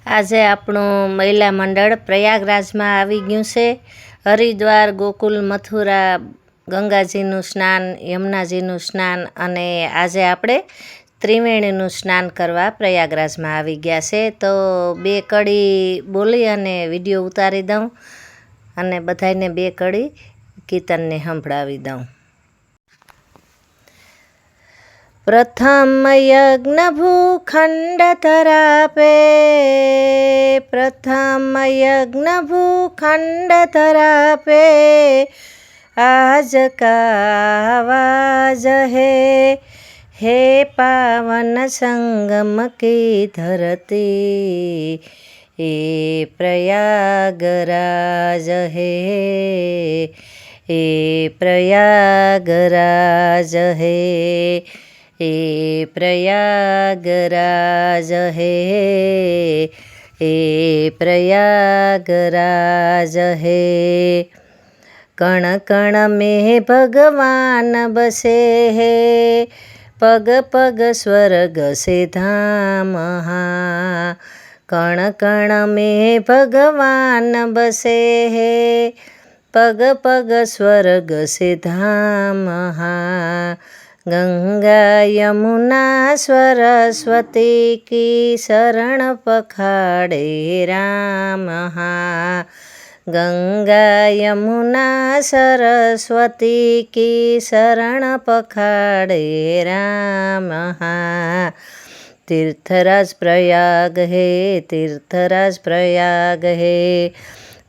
આજે આપણું મહિલા મંડળ પ્રયાગરાજમાં આવી ગયું છે. હરિદ્વાર, ગોકુલ, મથુરા, ગંગાજીનું સ્નાન, યમુનાજીનું સ્નાન અને આજે આપણે ત્રિવેણીનું સ્નાન કરવા પ્રયાગરાજમાં આવી ગયા છે. તો બે કડી બોલી અને વિડીયો ઉતારી દઉં અને બધાને બે કડી કીર્તનને સંભળાવી દઉં. પ્રથમ યજ્ઞ ભૂખંડ ધરાપે, પ્રથમ યજ્ઞ ભૂખંડ ધરાપે, આજ કા आवाज है पावन संगम की धरती, ये प्रयागराज है, ये प्रयागराज है, ये प्रयागराज है, ये प्रयागराज है. कण कण में भगवान बसे हैं, पग पग स्वर्ग से धाम. कण कण में भगवान बसे हैं, पग पग स्वर्ग से धाम. गंगा यमुना सरस्वती की शरण पखाड़े राम. गंगा यमुना सरस्वती की शरण पखाड़े राम. तीर्थराज प्रयाग है, तीर्थराज प्रयाग है,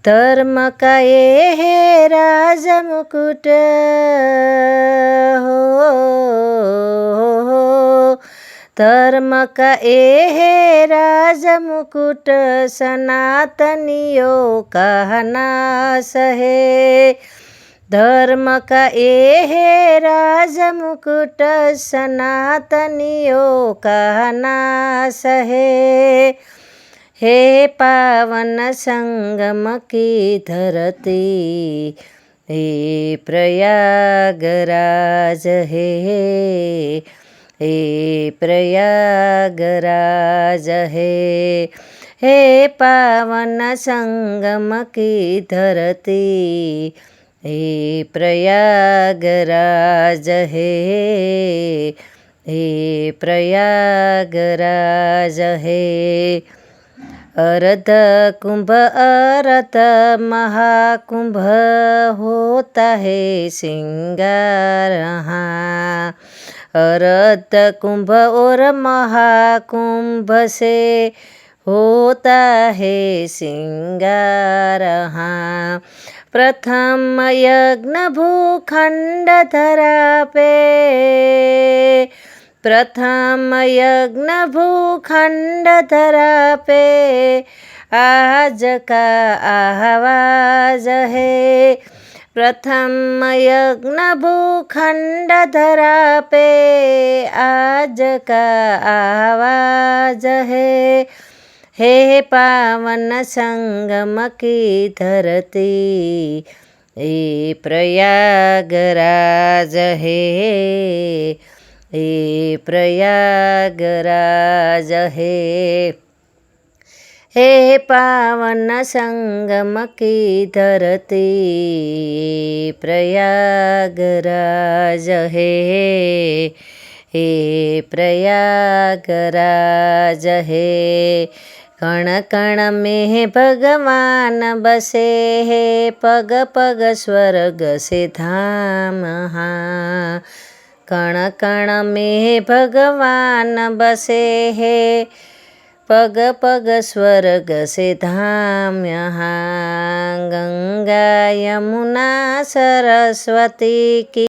धर्म का ये है राज मुकुट हो, धर्म का ये है राज मुकुट, सनातनियों का नाश है. धर्म का ये है राज मुकुट, सनातनियों का नाश है. हे पावन संगम की धरती, हे प्रयागराज है, हे प्रयागराज है. हे पावन संगम की धरती, हे प्रयागराज है, हे प्रयागराज है. अर्ध कुंभ अर्ध महाकुंभ होता है श्रृंगार. अर्ध कुंभ और महाकुंभ से होता है श्रृंगार. प्रथम यज्ञ भूखंड धरापे, प्रथम यज्ञ भूखंड धरापे, आज का आवाज है. प्रथम यज्ञ भूखंड धरापे, आज का आवाज है. हे पावन संगम की धरती, ये प्रयागराज है, ये प्रयागराज है. हे पावन संगम की धरती, प्रयागराज है, हे प्रयागराज है. कण कण में भगवान बसे हैं, पग पग स्वर्ग से धाम. कण कण में भगवान बसे हैं, पग पग स्वर्ग से धाम. गंगा यमुना सरस्वती की